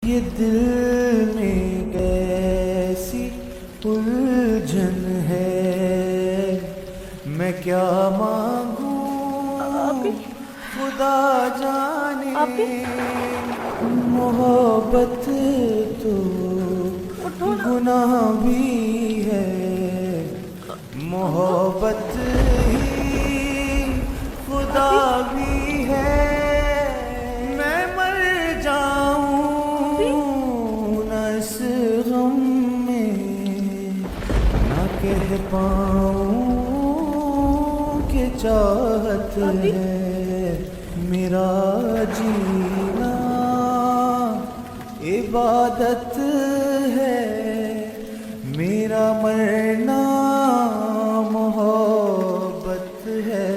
یہ دل میں کیسی الجھن ہے، میں کیا مانگوں خدا جانے، محبت تو گناہ بھی ہے، محبت ہی خدا بھی ہے، میں مر جاؤں نہ اس غم میں، نہ کہہ پاؤں کہ چاہت ہے، میرا جینا عبادت ہے، میرا مرنا محبت ہے۔